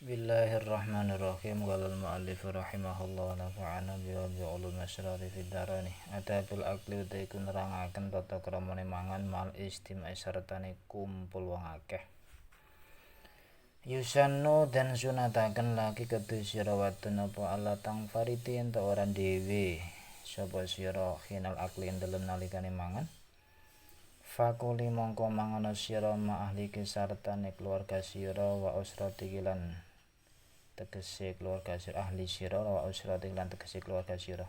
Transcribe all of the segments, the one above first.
Bismillahirrahmanirrahim. Qala al-mu'allif rahimahullah nafa'ana bi ulum asrari fid darani. Adabul akli iku nerangaken tata kramane mangan mal istima'i sartane kumpul wong akeh. Yusannu dan sunataken laki kedhe sira wadon apa Allah tang fariti ento ora dhewe sapa sira khinal akli ing dalem nalikane mangan. Fakuli mongko mangono sira ma ahli sartane keluarga sira wa usrati lan tegese keluarga sira ahli sira wa usrati lan tegese keluarga sira.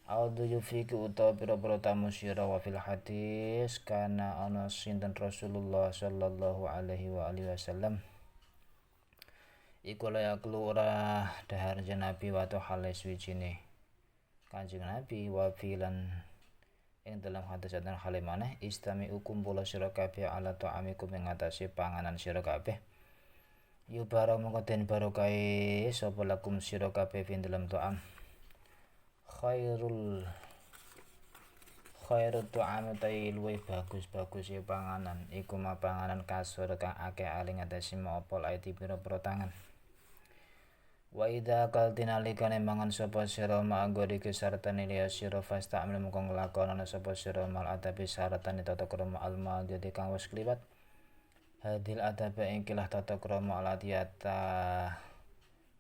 Audu yufiku utawa pira-pira tamu sira wa fil hadis kana ana sinten Rasulullah sallallahu alaihi wa alihi wasallam iku layak ora dahar Nabi wa to hale suwijine Kanjeng Nabi wa filan ing dalam hadis atan hale maneh istami ukum pola sira kabeh ala ta'amikum ing atase panganan sira kabeh yubara mongko den barokahe sapa lakum sira kabeh ing dalam ta'am khairut ta'am tai luwih bagus ya panganan iku ma panganan kasur kang akeh aling atase maopol aiti pira-pira tangan. Wa idza kaltina likane mangan sapa sira ma'anggone sartane liya sira fasta'mil mung nglakoni sapa sira mal adabi sartane tata krama almal dadi kang wis kliwat hadil adab ing kilah tata krama alatiyata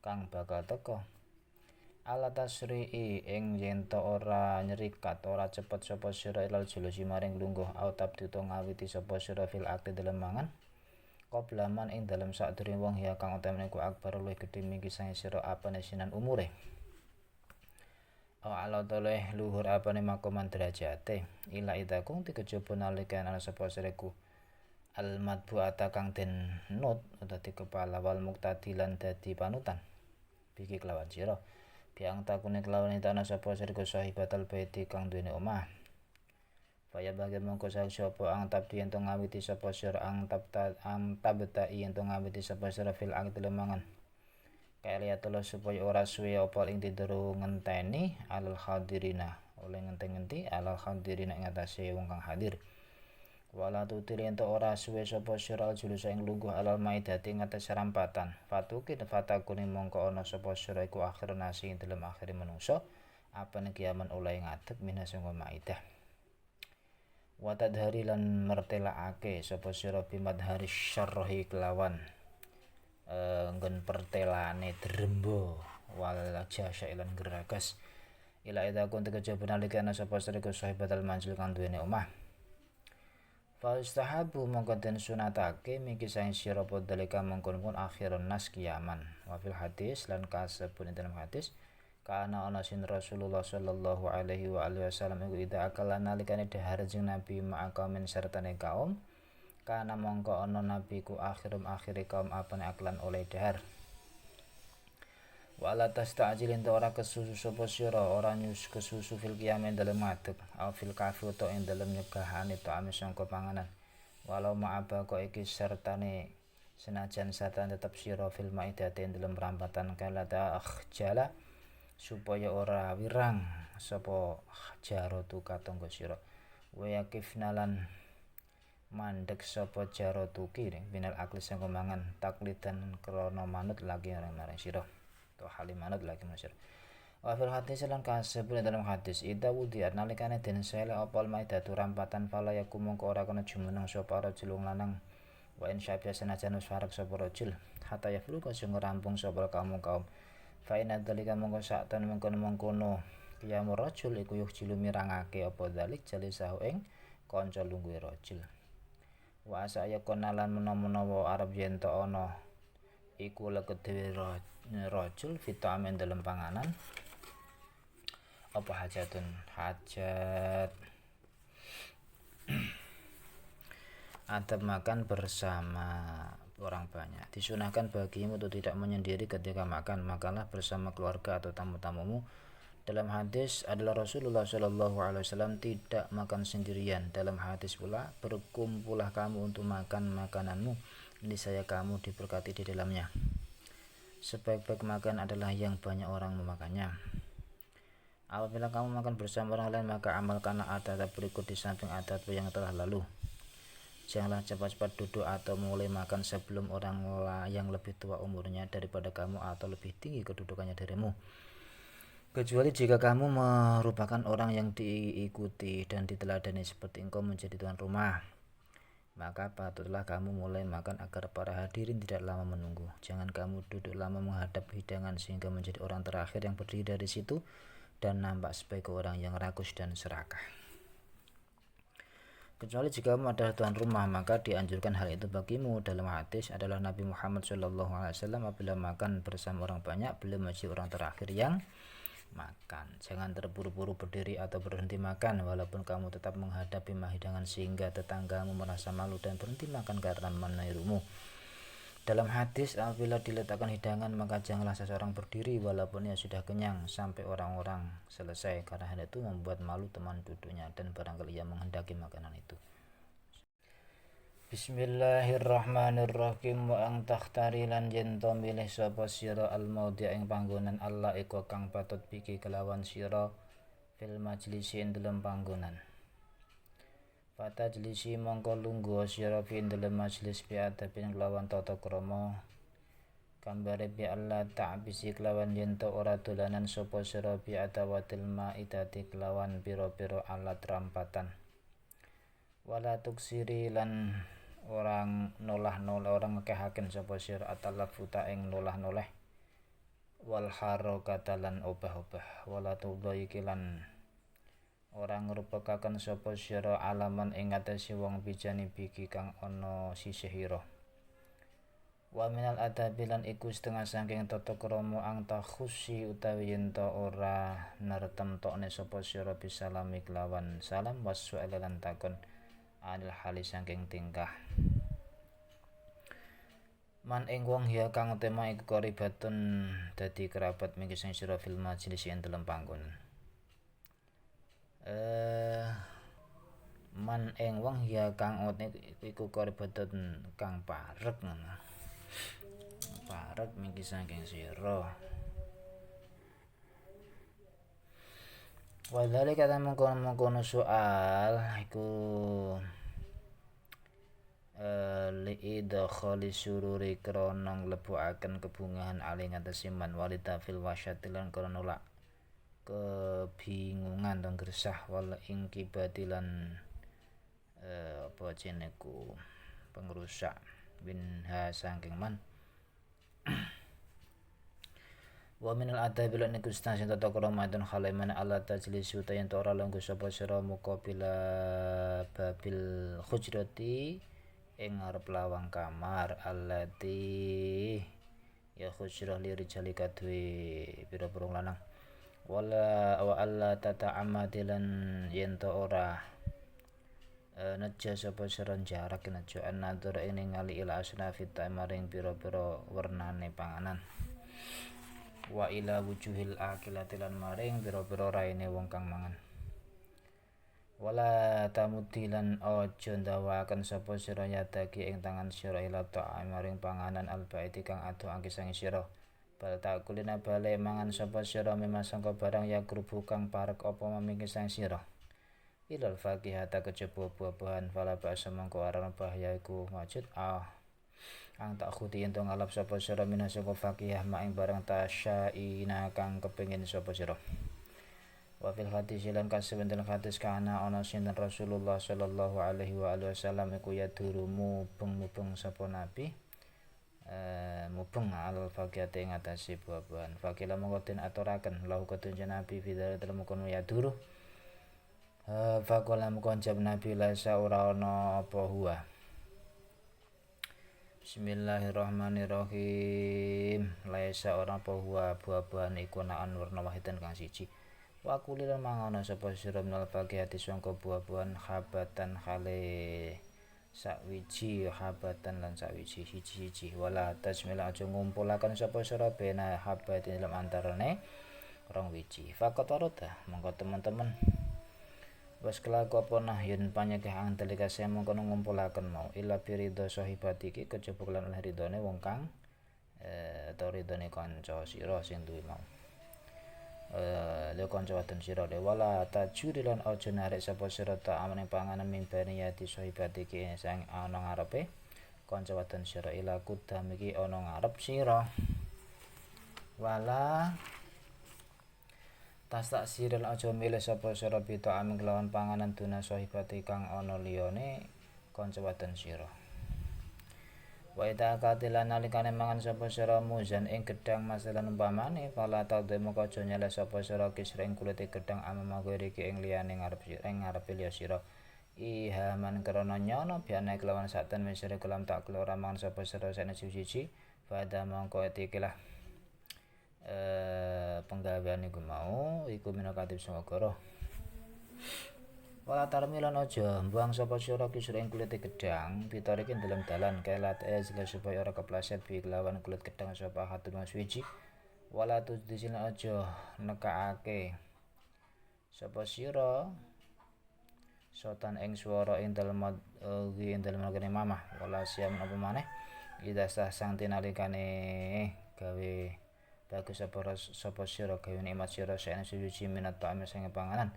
kang bakal teka ala tasri'i ing yen ta ora nyerikat ora cepet sapa sira ilal julusi maring lungguh au tabdito ngawiti sapa sira fil akli dalem mangan Qoblaman ing dalem sadurunge wong ya kang utamane ku akbar luwih gedhe mingki sange sira apane sinan umure. Ala toleh luhur apane makoman derajate. Ila idakung dikejaba nalika ana sapa sireku. Al matbu'ata kang den not dadi kepala wal muktadilan dadi panutan. Biki kelawan sira. Biang takune kelawan ana sapa sireku sahibatal baiti kang duweni omah. Faya bagi mongko sapa ang tabdi ento ngawiti sapa sira ang tabta ento ngawiti sapa sira fil akti lemangan kaya telo supaya ora suwe apa ing didero ngenteni alal hadirina oleh ngenti alal hadirina ing atase wong kang hadir wala tutir ento ora suwe sapa sira julus ing lungguh alal maidati ing atase rampatan fatuki fatakune mongko ana sapa sira iku akhir nasi ing dalem akhir manungsa apa kiaman oleh ngadeg minasang maidah. Wa tadhari lan mertelakake sapa sira bimadhari syarhi kelawan nggon pertelane drembo wal jasa lan geragas ila ida kun tegese benalika ana sapa sira sahibatal manzil kang duweni omah fa istahabu mongko den sunatake miki saen sira podalika mongkon akhirun nas kiaman wa fil hadis lan kasebut dalam hadis kana ana sin Rasulullah sallallahu alaihi wa alihi wasallam iku ida akala nalikane dahar jeung Nabi ma'aka min sartane kaum kana mongko ana nabi ku akhire kaum apane aklan oleh dahar wala tasta'jilin ta ora kesusu sapa sira ora nyus kesusu fil qiyam dalem ngadeg au fil kafi to ing dalem nyegahane to ame sangka panganan walau ma'aba kok iki sartane senajan satan tetep sira fil maidate dalem rampatan kala ta jala supaya ora wirang sapa jaratu katangga sira wa yakifnalan mandek sapa jaratu ki binal akli sing mangan taklidan krana manut lagi marang sira to halim manut lagi masir wa fil hadis lan kasebut dalam hadis ida wudiat nalikane den sele apal maidatu rampatan fala yakum mongko ora kana jumeneng sapa rajul lanang wa in syabya senajan wis farak sapa rajul hatta yaflu sing rampung sapa kaum fa inna dzalika mongko sakten mengkono kiyamu rajul iku yuh jilu mirangake apa dzalik jalisahu ing kanca lungguhe rajul wa saya konalan menawa arep yen to ana iku legedhe rajul vitamin dalam panganan apa hajat adab makan bersama orang banyak disunahkan bagimu untuk tidak menyendiri ketika makan makanlah bersama keluarga atau tamu-tamumu dalam hadis adalah Rasulullah Shallallahu Alaihi Wasallam tidak makan sendirian dalam hadis pula berkumpullah kamu untuk makan makananmu niscaya kamu diberkati di dalamnya sebaik-baik makan adalah yang banyak orang memakannya apabila kamu makan bersama orang lain maka amalkanlah adat berikut di samping adat yang telah lalu Janganlah cepat-cepat duduk atau mulai makan sebelum orang yang lebih tua umurnya daripada kamu atau lebih tinggi kedudukannya darimu, kecuali jika kamu merupakan orang yang diikuti dan diteladani seperti engkau menjadi tuan rumah. Maka patutlah kamu mulai makan agar para hadirin tidak lama menunggu. Jangan kamu duduk lama menghadap hidangan sehingga menjadi orang terakhir yang berdiri dari situ dan nampak sebagai orang yang rakus dan serakah. Kecuali jika kamu adalah tuan rumah, maka dianjurkan hal itu bagimu. Dalam hadis adalah Nabi Muhammad SAW apabila makan bersama orang banyak, beliau menjadi orang terakhir yang makan. Jangan terburu-buru berdiri atau berhenti makan walaupun kamu tetap menghadapi hidangan sehingga tetanggamu merasa malu dan berhenti makan karena menirumu. Dalam hadis, apabila diletakkan hidangan maka janganlah seseorang berdiri walaupun ia sudah kenyang sampai orang-orang selesai, karena hal itu membuat malu teman duduknya dan barangkali ia menghendaki makanan itu. Bismillahirrahmanirrahim. Wa ang takhtari lan yen to milih sapa sira al maudhi ing panggonan Allah iku kang patut biki kelawan sira fil majlisi ing dalem panggonan. Fata jlisi mongko lungguh sira fi ing dalem majlis bi adabin kelawan tata krama. Kambare bi Allah ta'bisi kelawan yen to ora dolanan sapa sira bi adawatil maidati kelawan pira-pira alat rampatan. Wala tuksiri lan orang nolah-nolah orang ngekehaken sapa sira atalafuta ing nolah-noleh wal harakata lan obah-obah. Wala tudai lan orang ngrupakaken sapa sira alaman ing ngatesi wong bijani biki kang ana sisihira. Wa minal adabi lan iku setengah saking tata krama ang takhusi utawi yen ta ora nertemtokne sapa sira bisalami kelawan salam wassu'al lan takon anil hali saking tingkah. Man ing wong ya kang tema iku koribatun dadi kerabat minggu sing sira fil majlis ing dalem panggonan. Man ing wong ya kang iku koribatun kang parek ngono. Parek minggu saking sira. Wadhali kata mengkono soal iku liidkhali sururi krana nglebokaken kebungahan ali ngatasi man walita fil wasyati lan krana nolak kebingungan dan gersah wal ingkibati lan apa jeneku pengrusak binha saking man. Wa minal adabi lan iku sing tata krama dan khalaman ala tajlisu tayen ora lungguh sapa sira muqabila babil hujrati ing ngarep lawang kamar allati ya hujrah li rijali kadwe pira-pira lanang. Wala wa alla tata'ammadilan yen to ora neja sapa sira jarak neja an-nadhar ing ningali ila asnafi maring pira-pira wernane panganan. Wa ila wujuhil akilati lan maring pira-pira raine wong kang mangan. Wala tamudilan aja ndawaken sapa sira yadaki ing tangan sira ila ta'am maring panganan albaiti kang ado angke sange sira. Bal takulina bale mangan sapa sira memasangka barang ya grubu kang parek apa mamingke sange sira. Ilal fakihata kejaba buah-buahan fala ba'sa mangko aran bahaya iku majid ang tak khuti ento ngalap sapa sira minasaka fakihah mak ing barang tasyaina kang kepengin sapa sira. Wa fil hadis lan kasebenten hadis kana ana sinten Rasulullah sallallahu alaihi wa alihi wasallam iku yaduru mubeng sapa nabi mubeng alal fakihate ing atase buah-buahan. Fakila mongko den aturaken lahu ketunjuk nabi bidal dalem kono yaduru. Fakola mongko jawab nabi laisa ora ana apa huwa. Bismillahirrahmanirrahim. Laisa ora apa huwa buah-buahan iku naan warna wahidan kang siji. Wa kulilan mangono sapa sira minal fakihati sangka buah-buahan habatan khale sakwiji habatan lan sakwiji siji-siji. Wala tasmila aja ngumpulaken sapa sira bena habatin dalam antarane rong wiji. Faqat warata mongko teman-teman was kelaku apa nahyun panyegah ang dalika saya mongko ngumpulaken mau ila biridho sahibati iki kejaba lan ridhone wong kang atau ridhone kanca sira sing duwe mau. lha kanca wadon sira wala tajuri lan aja narik sapa sira ta'amane panganan mimbani yati sahibati ki sang ana ngarepe kanca wadon sira ila kudam iki ana ngarep sira wala tas tak siril aja milih sapa sira bita aming kelawan panganan duna sahibati kang ana liyane kanca wadon sira wa ida katilan nalikane mangan sapa sira muzan ing gedhang masalan umpamane fala tademu aja nyeleh sapa sira kisring kulite gedhang amamaku iki ing liyane ngarepe liya sira ihaman krana nyono biane kelawan saten misire kelam tak kelora mangan sapa sira sene siji pada mongko etikilah penggawean iku mau iku minakatib sangagara wala tarmilan aja mbuang sapa sira kisur ing kulit gedhang pitor iki dalam dalan kelat supaya ora kepleset bi kelawan kulit gedhang sapa hatun suci wala tudisin aja nekake sapa sira sotan ing swara ing dalem ngene mamah wala siam apa maneh ida sang tinalikane gawe bagus sapa sira gawe nikmat sira sene suci minat ta'am sing panganan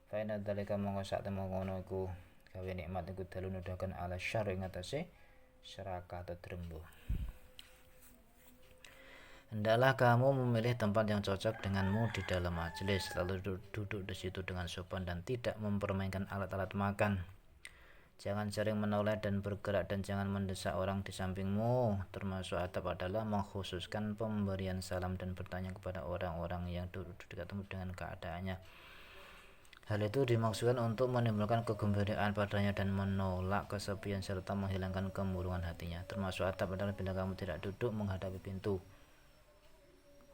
faina dalika mongko sak temu ngono iku gawe nikmat iku dalu nudahaken ala syarri ing atase serakah atau drembo. Hendaklah kamu memilih tempat yang cocok denganmu di dalam majelis, lalu duduk di situ dengan sopan dan tidak mempermainkan alat-alat makan. Jangan sering menoleh dan bergerak dan jangan mendesak orang di sampingmu. Termasuk adab adalah mengkhususkan pemberian salam dan bertanya kepada orang-orang yang duduk dekatmu dengan keadaannya. Hal itu dimaksudkan untuk menimbulkan kegembiraan padanya dan menolak kesepian serta menghilangkan kemurungan hatinya. Termasuk adab adalah bila kamu tidak duduk menghadapi pintu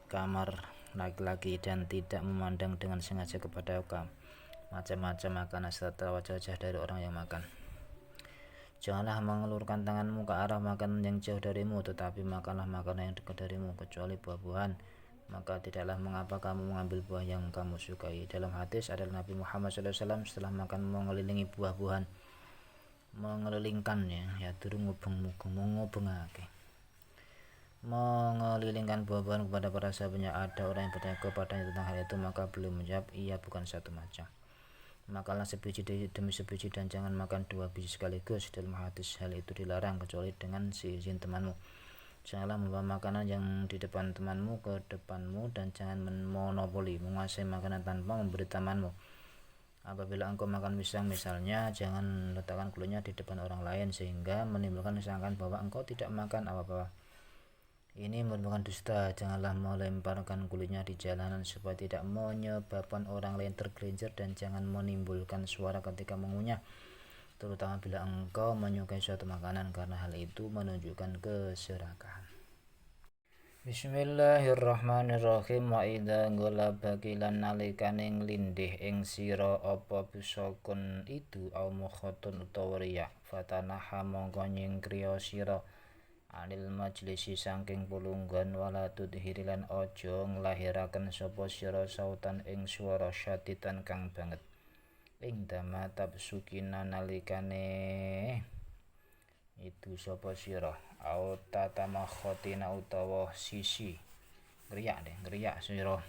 kamar laki-laki dan tidak memandang dengan sengaja kepada macam-macam makanan serta wajah-wajah dari orang yang makan. Janganlah mengelurkan tanganmu ke arah makanan yang jauh darimu, tetapi makanlah makanan yang dekat darimu, kecuali buah-buahan. Maka tidaklah mengapa kamu mengambil buah yang kamu sukai. Dalam hadis adalah Nabi Muhammad SAW setelah makan mengelilingi buah-buahan, mengelilingkannya, ya turun ngubengake. Mengelilingkan buah-buahan kepada para sahabatnya. Ada orang yang bertanya kepadanya tentang hal itu, maka beliau menjawab, ia bukan satu macam. Makanlah sebiji demi sebiji dan jangan makan dua biji sekaligus. Dalam hadis hal itu dilarang kecuali dengan seizin temanmu. Janganlah membawa makanan yang di depan temanmu ke depanmu dan jangan memonopoli menguasai makanan tanpa memberi temanmu. Apabila engkau makan pisang misalnya, jangan letakkan kulitnya di depan orang lain sehingga menimbulkan sangkaan bahwa engkau tidak makan apa-apa. Ini merupakan dusta. Janganlah melemparkan kulitnya di jalanan supaya tidak menyebabkan orang lain tergelincir dan jangan menimbulkan suara ketika mengunyah, terutama bila engkau menyukai suatu makanan karena hal itu menunjukkan keserakahan. Bismillahirrahmanirrahim. Wa idza ghalabaki lan nalikane nglindih ing sira apa bisakun itu au mukhatun utawa riya fatanaha mongko nyingkriya sira anil majlisi saking pulunggan wala tudhirilan aja nglahiraken sapa sira sautan ing swara syadidan kang banget ing dama tabsukina nalikane itu sapa sira au tatamakhotina utawa sisi ngriyak sira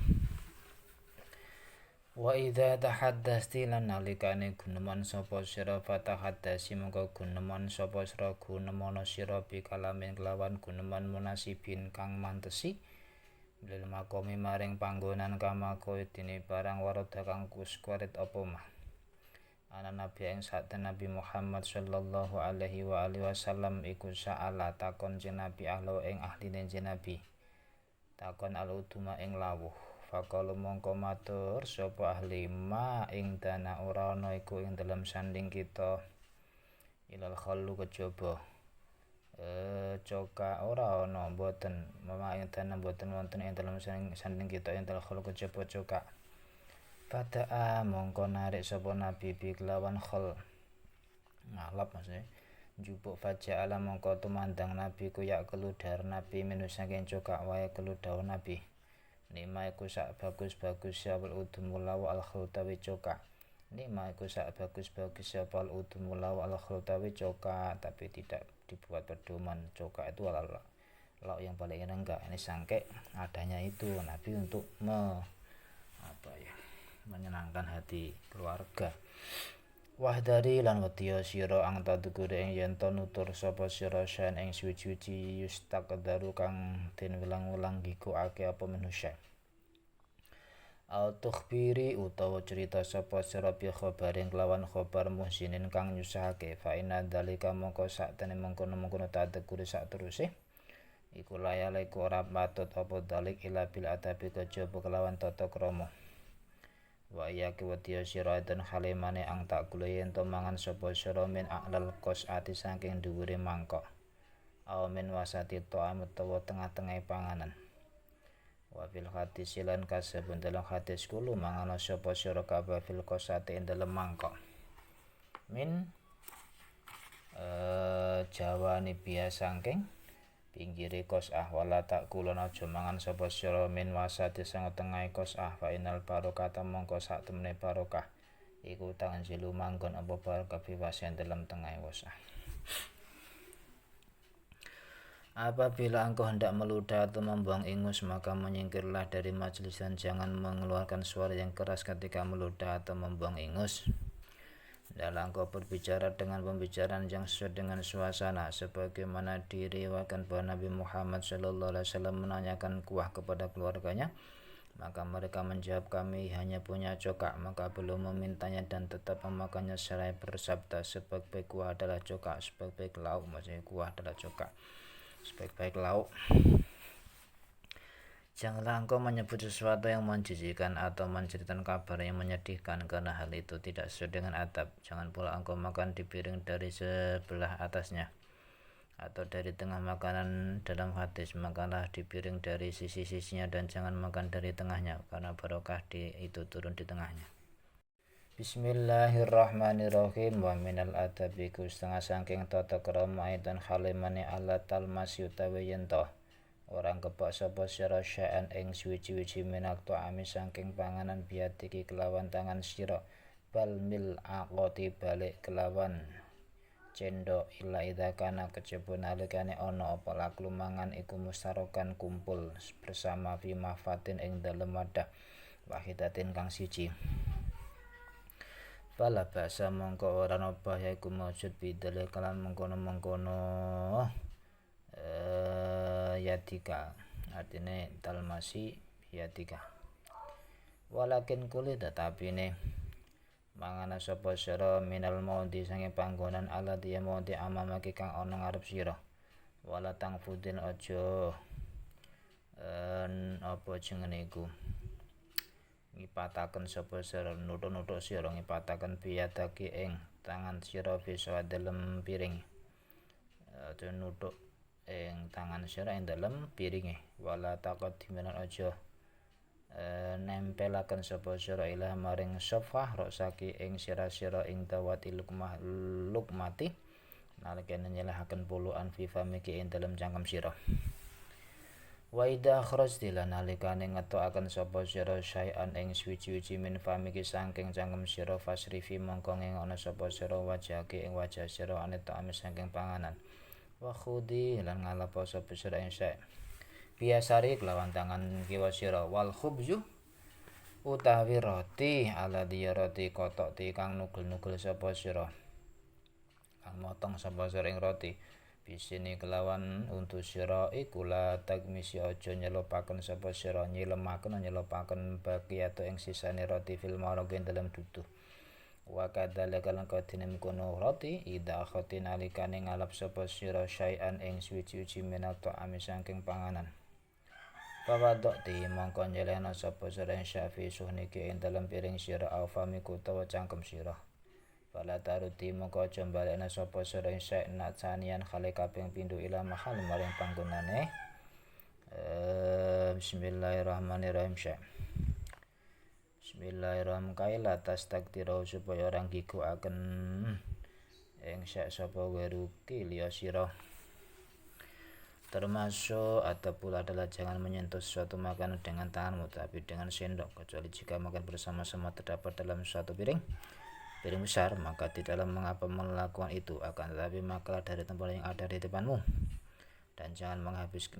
wa idza tahaddasti lan nalikane guneman sapa sira fatahaddasi mongko guneman sapa sira gunemono sira bi kalamin kelawan guneman munasibin kang mantesi lil makomi maring panggonan kamako dene barang warada kang kuskuret apa mah ana nabi ing saten Nabi Muhammad sallallahu alaihi wa alihi wasallam iku sa'ala takon jenabi ahlo ing ahline jenabi takon al-uduma ing lawuh fakala mongko matur sapa ahli ma ing dana ora ana iku ing dalam sanding kita ilal khallu kejaba coka ora ana mboten ma ing dana mboten wonten ing dalam sanding kita ing dalam khallu kejaba coka pada mongko narik sapa nabi bi kelawan khol ngalap maksudnya njupuk faja ala mongko tumandang nabi ku yak keludar nabi minus saking coka wae keludar nabi nikma iku sak bagus-bagus syawal udumul lawa al khultawi coka nikma iku sak bagus-bagus syawal udumul lawa al khultawi coka tapi tidak dibuat pedoman coka itu lauk yang paling enggak ini sangke adanya itu nabi untuk menyenangkan hati keluarga. Wahdari lan wedya sira ang tadukure ing yen to nutur sapa sira syan ing suci-suci yustaqdaru kang den wilang-wilang gigukake apa manusia. Au tukhbiri utawa cerita sapa sira bi khabaring kelawan khabar muhsinin kang nyusahake fa inna dzalika mongko saktene mengkono-mengkono tadukure sak teruse iku layale ora patut apa dalik ila bil adabi kejaba kelawan tata krama. Wa iya kewedya sira den halimane ang tak kula yen to mangan sapa sira min a'lal qas'ati saking dhuwure mangkok. Aw min wasati ta'am utawa tengah-tengah panganan. Wa fil hadis lan kasebut dalam hadis kulo mangan sapa sira kabeh fil qas'ati ing dalem mangkok. Min jawani biasa saking pinggire qas'ah wala tak kulon aja mangan sapa sira min wasati sang tengahe qas'ah fa inal barokah mongko sak temene barokah iku tanzilu manggon apa barokah biwasen dalam tengahe qas'ah. Apabila engkau hendak meludah atau membuang ingus maka menyingkirlah dari majelis dan jangan mengeluarkan suara yang keras ketika meludah atau membuang ingus. Dalam engkau berbicara dengan pembicaraan yang sesuai dengan suasana sebagaimana diriwayatkan bahwa Nabi Muhammad SAW menanyakan kuah kepada keluarganya, maka mereka menjawab kami hanya punya cokak, maka belum memintanya dan tetap memakannya seraya bersabda sebaik-baik kuah adalah cokak, sebaik-baik lauk maksudnya kuah adalah cokak, sebaik-baik lauk. Janganlah engkau menyebut sesuatu yang menjijikkan atau menceritakan kabar yang menyedihkan karena hal itu tidak sesuai dengan adab. Jangan pula engkau makan di piring dari sebelah atasnya atau dari tengah makanan. Dalam hadis makanlah di piring dari sisi-sisinya dan jangan makan dari tengahnya karena barokah itu turun di tengahnya. Bismillahirrahmanirrahim. Wa minal adabi ku setengah saking tata krama dan halimane ala talmas utawi yento orang kebak sapa sira sya'an ing suwi-wiji minak ta'ami saking panganan biatiki kelawan tangan sira bal mil aqoti balik kelawan cendok ila idza kana kejaba nalikane ana apa laklu mangan iku mustarokan kumpul bersama fi mahfatin ing dalem wadah wahidatin kang siji. Fala basa mongko ora ana bahaya iku maujud bidale kalan mengkono-mengkono yadika artine talmasi yadika. Walakin kulit tetapi ne mangan sapa sira minal maudi sange panggonan ala dia maudi amamake kang ana ngarep sira. Wala tangfudin aja apa jenenge iku ngipataken sapa sira nuthuk-nuthuk sira ngipataken biyadaki ing tangan sira bisa dalem piring aja nuthuk ing tangan sira ing dalem piringe. Wala taqaddiman aja nempelaken sapa sira ila maring sofah rosaki ing sira-sira ing dawati lukmati nalikane nyelahaken puluhan fi famiki ing dalem cangkem sira. Wa idza kharajti lan nalikane ngetokaken sapa sira syai'an ing suci-suci min famiki saking cangkem sira fasrifi mongko ngono sapa sira wajhake ing wajah sira ane ta'am saking panganan. Wa khudi lan ngalapo sapa sira ing syai' biasari kelawan tangan kiwa sira wal khubzu utawi roti ala dia roti kotok ti kang nugel-nugel sapa sira kang motong sapa sira ing roti bisini kelawan untuk sira iku la tagmisi aja nyelopaken sapa sira nyelopaken bagiato ing sisane roti fil maraqin dalam duduh. Wa kadzalika lan kadene mengkono roti idza khatin alikane ngalap sapa sira syai'an ing suci-suci minat ta'ami saking panganan. Pawadokti mongko nyelehna sapa sira ing syafi suhniki ing dalam piring sira au famiku utawa cangkem sira. Fala taruti mongko aja balekna sapa sira ing syai' natsanian khale kaping pindho ila mahal maring panggonane. Bismillahirrahmanirrahim. Bismillahirrahmanirrahim. Kaila tastakdira supaya orang gigukaken ing syai' sapa weruki liya sira. Termasuk atau pula adalah jangan menyentuh suatu makanan dengan tanganmu tapi dengan sendok kecuali jika makan bersama-sama terdapat dalam suatu piring besar maka tidaklah mengapa melakukan itu akan tetapi makalah dari tempat yang ada di depanmu dan jangan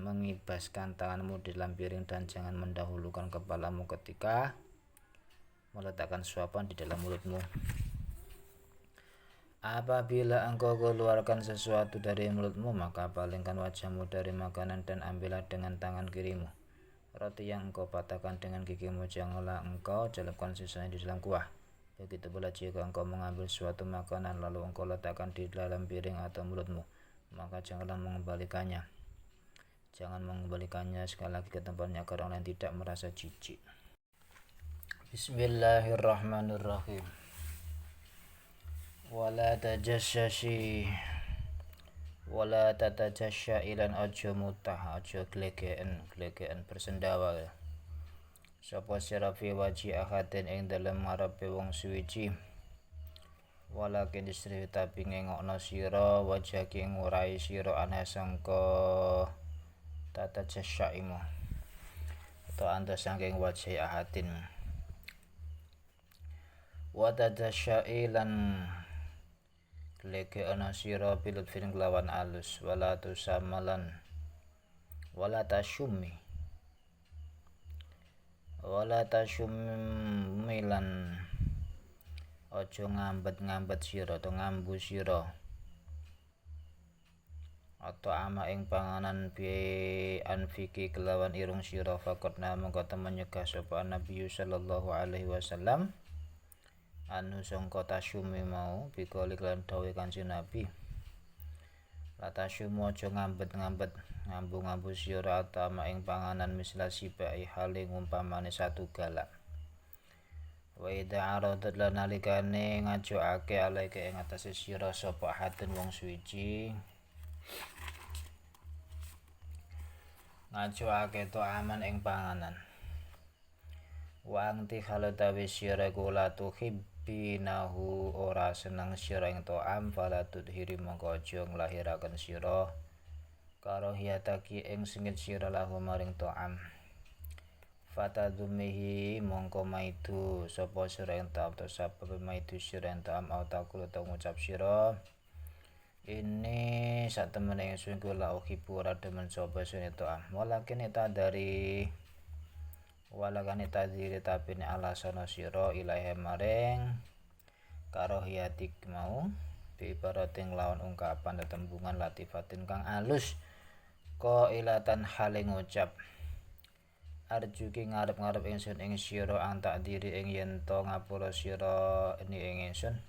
mengibaskan tanganmu di dalam piring dan jangan mendahulukan kepalamu ketika meletakkan suapan di dalam mulutmu. Apabila engkau keluarkan sesuatu dari mulutmu, maka palingkan wajahmu dari makanan dan ambillah dengan tangan kirimu roti yang engkau patahkan dengan gigimu. Janganlah engkau celupkan sisanya di dalam kuah. Begitu pula jika engkau mengambil suatu makanan lalu engkau letakkan di dalam piring atau mulutmu, maka janganlah mengembalikannya. Jangan mengembalikannya sekali lagi ke tempatnya agar orang lain tidak merasa jijik. Bismillahirrahmanirrahim. Wala tajassashi wala tatajasya ilan ojo mutah, ojo glegeen bersendawa sapa sira fi waji ahadin ing dalem ngarepe wong suwiji. Walakin istri tapi ngengokno sira wajaki ing ngurai sira ana sangka tatajasya imu atau anda saking wajhi ahadin. Wa tatajasya ilan leke ana sira pilut film kelawan alus. Wala tusamalan wala tasyummilan ojo ngambet sira atau ngambu sira atau ama ing panganan bi anfiki kelawan irung sira. Fakotna mengko temen nyegah sapa Nabi sallallahu alaihi wasallam anu sangka tasyumi mau bikoli lan dawuh Kanjeng Nabi. La tasyumu aja ngambet ngambu sira atama ing panganan misla sibai hale ngumpamane satu galak. Wa idza aradat lan nalikane ngajoake alaike ing atase sira sapa hadun wong suci ngajoake to aman ing panganan. Wa anti halatawi sira kula tuhibbinahu ora seneng sira ing to'am fala tudhiri mongko aja nglahiraken sira karo hiyataki ing sengit sira lahu maring to'am. Fatadzumihi mongko maidu sapa sira ing to'am to sabab maidu sira ing to'am au takul to ngucap sira ini sak temene ingsun kula uhibbu ora demen sapa sira to'am. Walakan tadiri tapi ni alasana sira ilahe maring karo hiyatik mau biibarating lawan ungkapan tetembungan latifatin kang alus ko ilatan hale ngucap arjuki ngarep-ngarep ingsun ing sira ang takdiri ing yen to ngapura sira ini ing ingsun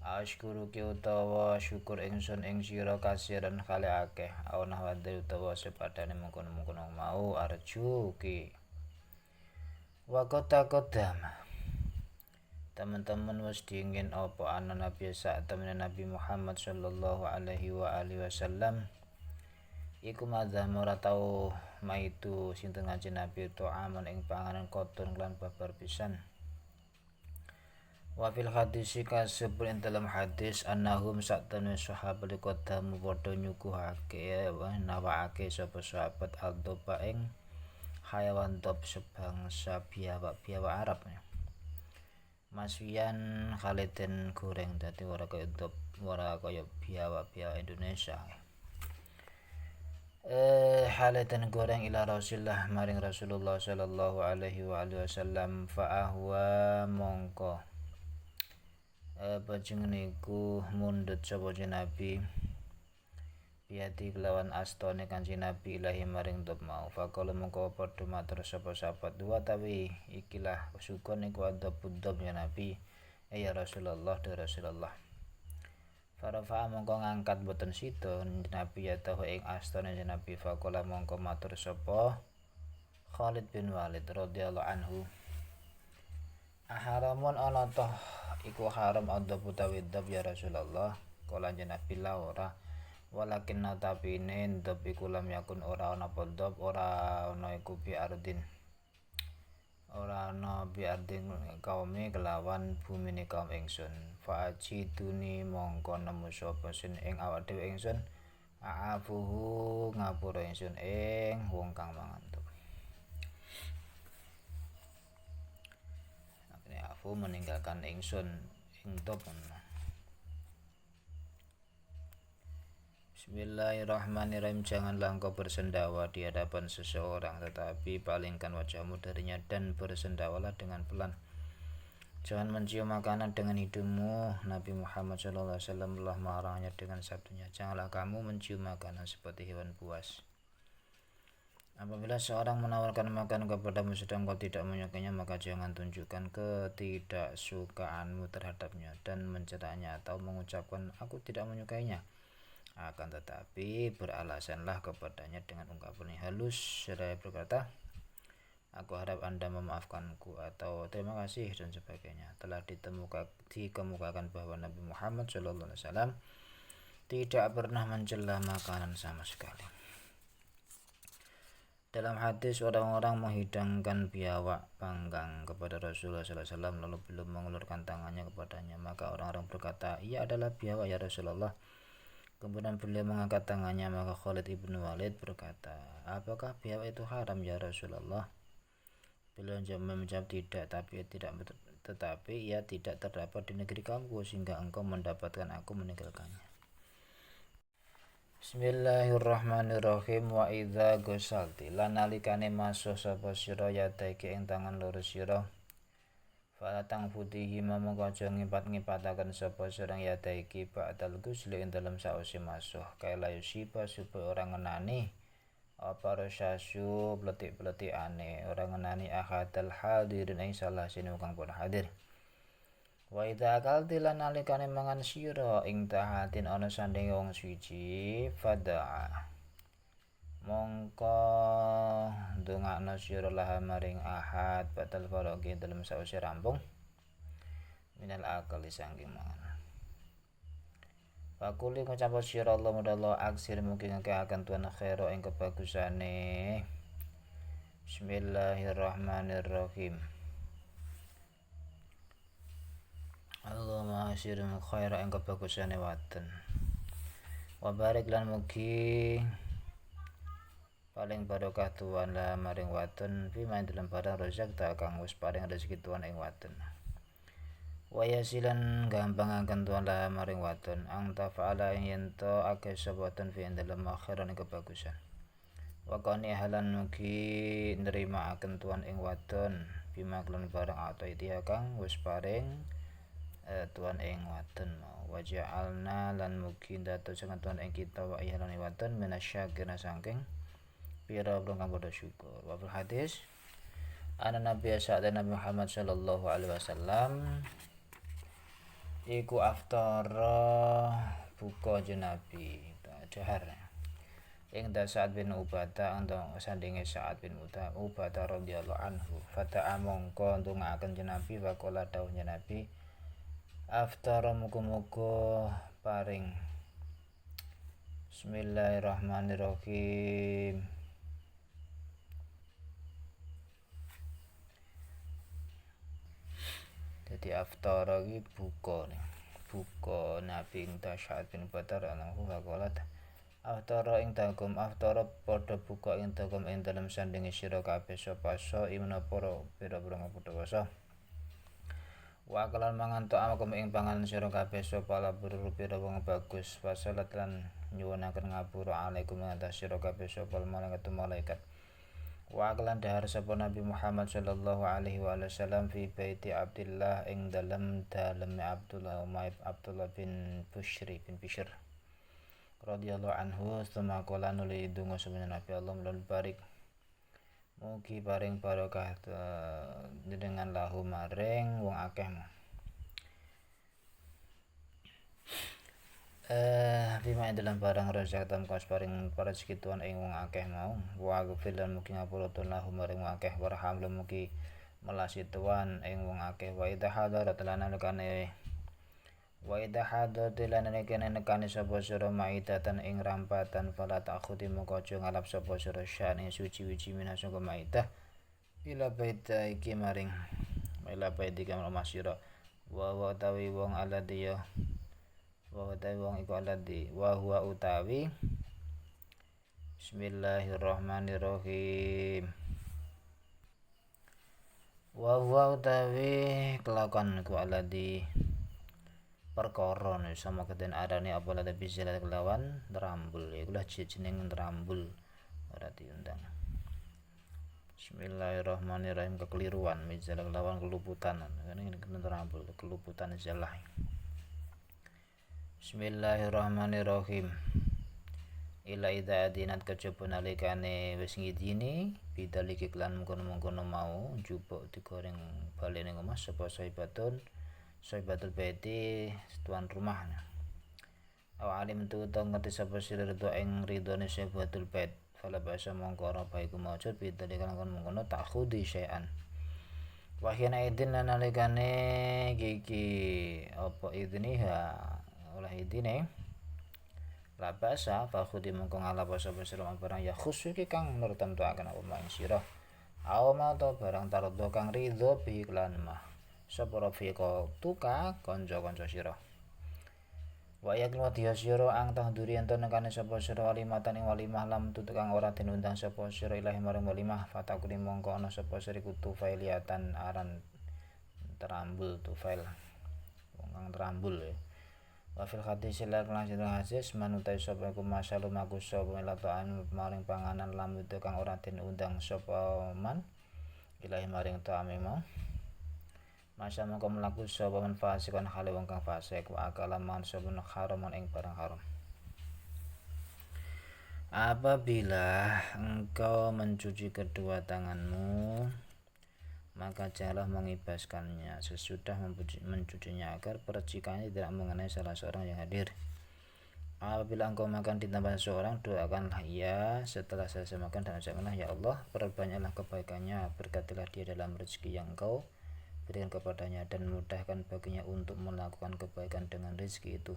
ashkuruki utawa syukur ingsun ing sira kasiran kale akeh ana wade utawa sepadane mungkon-mungkon mau arjuki. Wa qadam teman-teman wis dingin apa ana nabi sak temene Nabi Muhammad sallallahu alaihi wa alihi wasallam iku madzam ora tau maitu sinten Kanjeng Nabi to aman ing panganan koton lan babar pisan. Wa fil hadisi kasebut ing dalam hadis annahum sak temene sahabat qadam padha nyuguhake nawakake sapa sahabat al-doba ing hayawan top sebangsa biawak Arab maswian khaliden goreng dadi ora kaya top ora kaya biawak Indonesia. Haliden goreng ila Rasulullah maring Rasulullah sallallahu alaihi wa alihi wasallam fa ahwa mongko panjenenganiku mundhut sapa Nabi biati kelawan astone Kanjeng Nabi ilahi maring top mau. Faqala mengko padha matur sapa sahabat dua tawi ikilah sukun iku adab ya Nabi ya Rasulullah Farafa mongko ngangkat boten sida Nabi ya tahu ing astone Nabi. Faqala mongko matur sapa Khalid bin Walid radhiyallahu anhu aharamun ana toh iku haram adab utawi dab ya Rasulullah. Kala Nabi la ora walakin natapine ndop iku lam yakun ora ana podop ora ana iku biardin kaumi kelawan bumine kaum ingsun. Fa'ajiduni mongko nemu sapa sin ing awak dhewe ingsun aafuhu ngapura ingsun ing wong kang mangan top. Afu meninggalkan ingsun ing top. Bismillahirrahmanirrahim. Janganlah engkau bersendawa di hadapan seseorang, tetapi palingkan wajahmu darinya dan bersendawalah dengan pelan. Jangan mencium makanan dengan hidungmu. Nabi Muhammad SAW telah melarangnya dengan sabdanya, janganlah kamu mencium makanan seperti hewan buas. Apabila seorang menawarkan makanan kepadamu sedang kau tidak menyukainya, maka jangan tunjukkan ketidaksukaanmu terhadapnya dan mencelanya atau mengucapkan aku tidak menyukainya. Akan tetapi beralasanlah kepadanya dengan ungkapan yang halus, seraya berkata, aku harap Anda memaafkanku, atau terima kasih, dan sebagainya. Telah dikemukakan bahwa Nabi Muhammad SAW tidak pernah mencela makanan sama sekali. Dalam hadis, orang-orang menghidangkan biawak panggang kepada Rasulullah SAW lalu belum mengulurkan tangannya kepadanya. Maka orang-orang berkata, ia adalah biawak ya Rasulullah. Kemudian beliau mengangkat tangannya, maka Khalid ibn Walid berkata, apakah biawak itu haram ya Rasulullah? Beliau menjawab tidak, tetapi ia tidak terdapat di negeri kaumku sehingga engkau mendapatkan aku meninggalkannya. Bismillahirrahmanirrahim. Wa idza ghasalti lan nalikane masuh sapa sira yadaiki ing tangan loro sira, fala tangfudihi mongko aja ngipat-ngipataken sapa sira yadaiki ba'dal ghusli ing dalem sause masuh, kaila yusiba supaya ora ngenani apa rasyasu pletik-pletikane, ora ngenani ahadal hadirin ing salah sini kang padha hadir. Wa idza akalti lan nalikane mangan sira ing tahatin ana sandinge wong suci, fada'a mongko ndongakno sira lah maring ahad batal faragi dalem sause rampung minal akali saking mangan. Pakuli ngucap sira Allah mudallah aksir mugi ngekaken tuan khaira ing kebagusane. Bismillahirrahmanirrahim. Allahumma asyirmu khaira ing kebagusane waten. Wa barik lan mugi paling barokah tuan lah maring waten bima dalam barang rezeki ta kang wis paring rezeki tuan ing waten. Wa yasilan gampangaken tuan lah maring waten ang tafa'ala ing ento akeh saboten fi dalam akhiran ing kebagusan. Wa qani halan mugi nrimaaken tuan ing waten bima kelan barang atau dia kang wis paring tuan ing waten. Waja'alna lan mugi ndatosaken tuan ing kita wa ihlan ing waten minasyakirna saking pira kang padha syukur. Wa fil hadis ana Nabi Nabi Muhammad sallallahu alaihi wasallam iku aftara buka Nabi dahar ing Sa'ad bin Ubadah antang sandinge Sa'ad bin Ubadah radhiyallahu anhu. Fata'a mongko ndongaaken Nabi wa qala dawuh Nabi, aftara muga-muga paring. Bismillahirrahmanirrahim. Jadi aftara iki buka Nabi ing Sa'ad bin Ubadah anhu faqalat aftara ing dagum aftara padha buka ing dagum ing dalem sandinge sira kabeh sapa imna para pira-pira puasa. Wa kalan mangan ta'amakum ing panganan sira kabeh sapa labur pira wong bagus wasalat lan nyuwunaken ngapura alaikum ing atas sira kabeh sapa malaikat. Wa kalan dahar sapa Nabi Muhammad sallallahu alaihi wasallam fi baiti Abdullah ing dalem Abdullah bin Bishr radhiyallahu anhu. Suma qala nuli donga sapa Nabi, Allah mulul barik mugi paring barokah dengan lahu maring wong akeh. Bima dalam barang rezeki tam kos paring para sekituan ing wong akeh mau. Wa gfilan mugi ngapura lahu maring wong akeh, warham mugi melasi tuan ing wong akeh. Wa idha hadarat lan nekane sapa sira maidatan ing rampatan fala ta'khudi moko aja ngalap sapa sira syan ing suci-suci minasaka maidah ila baita iki maring ila baita kamar masira wa tawi wong alladhi ya wa tawi wong iku alladhi wa huwa utawi. Bismillahirrahmanirrahim. Wa huwa utawi kelakuan iku alladhi perkara sama keten arane apa lada bisa kelawan nerambul, iku lah jeneng nerambul ora diundang. Bismillahirrahmanirrahim. Kekeliruan mizalah lawan keluputan. Ini terambul keluputan zalah. Bismillahirrahmanirrahim. Ila idza adinat kejaba nalikane wis ngidini bidalike lan mengkono-mengkono mau njupuk digoreng bali ning omah sapa Saibatul baiti tuan rumah. Awalim tu ngerti sapa sira ridho ing ridhone Saibatul bait fala basa mongko ora baiku maujud bidalike lan mengkono takhudi syai'an. Wahyana idin nalikane gigi apa idniha oleh idine la basa fakhudi mongko ngalapa sapa sira barang ya khusus iki kang menurut tentuaken apa maing sira aw ma to barang tardo kang ridho bi iklan mah sapa rafiqa tuka kanca-kanca sira wa yaklu dia sira ang tahduri ento nekane sapa sira walimatan ing walimah lam tutuk kang ora dinundang sapa sira ilahi marang walimah fatakuni mongko ana sapa sira kutu failiatan aran terambul tufail wong kang terambul ya. Wa fil hadis lan hadis manutai sapa iku masalum aku sapa lataan maring panganan lam itu kang ora den undang sapa man ilahi maring taame mau masa mongko mlaku sapa man fasikon hale wong kang fasik wa akalaman sapa haraman ing barang haram. Apabila engkau mencuci kedua tanganmu maka janganlah mengibaskannya sesudah mencucinya agar percikannya tidak mengenai salah seorang yang hadir. Apabila engkau makan di tempat seseorang, doakanlah ia setelah selesai makan dan ucapkanlah ya Allah perbanyaklah kebaikannya, berkatilah dia dalam rezeki yang engkau berikan kepadanya dan mudahkan baginya untuk melakukan kebaikan dengan rezeki itu.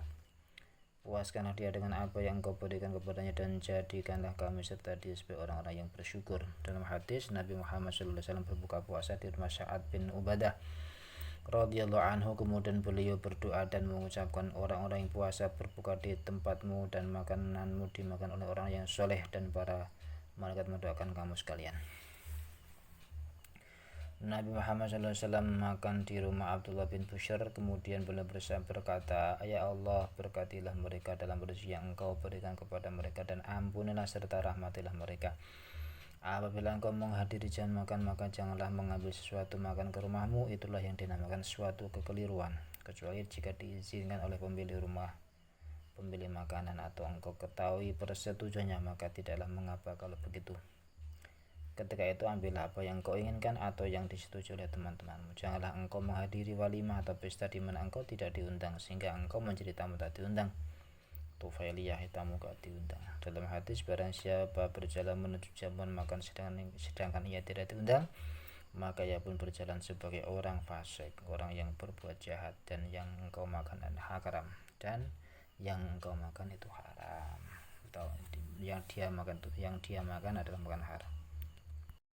Puaskanlah dia dengan apa yang engkau berikan kepadanya dan jadikanlah kami serta dia sebagai orang-orang yang bersyukur. Dalam hadis Nabi Muhammad SAW berbuka puasa di rumah Sa'ad bin Ubadah radhiyallahu anhu, kemudian beliau berdoa dan mengucapkan orang-orang yang puasa berbuka di tempatmu dan makananmu dimakan oleh orang yang soleh dan para malaikat mendoakan kamu sekalian. Nabi Muhammad SAW makan di rumah Abdullah bin Bushr, kemudian beliau berkata, ya Allah berkatilah mereka dalam rezeki yang engkau berikan kepada mereka dan ampunilah serta rahmatilah mereka. Apabila engkau menghadiri jam makan maka janganlah mengambil sesuatu makan ke rumahmu, itulah yang dinamakan suatu kekeliruan, kecuali jika diizinkan oleh pemilik rumah, pemilik makanan atau engkau ketahui persetujuannya maka tidaklah mengapa kalau begitu. Ketika itu ambillah apa yang kau inginkan atau yang disetujui oleh teman-temanmu. Janganlah engkau menghadiri walimah atau pesta di mana engkau tidak diundang sehingga engkau menjadi tamu tak diundang. Tufailiyah, tamu tak diundang. Dalam hadis barang siapa berjalan menuju jamuan makan sedangkan ia tidak diundang, maka ia pun berjalan sebagai orang fasik, orang yang berbuat jahat, dan yang engkau makan haram dan yang engkau makan itu haram atau yang dia makan adalah makan haram.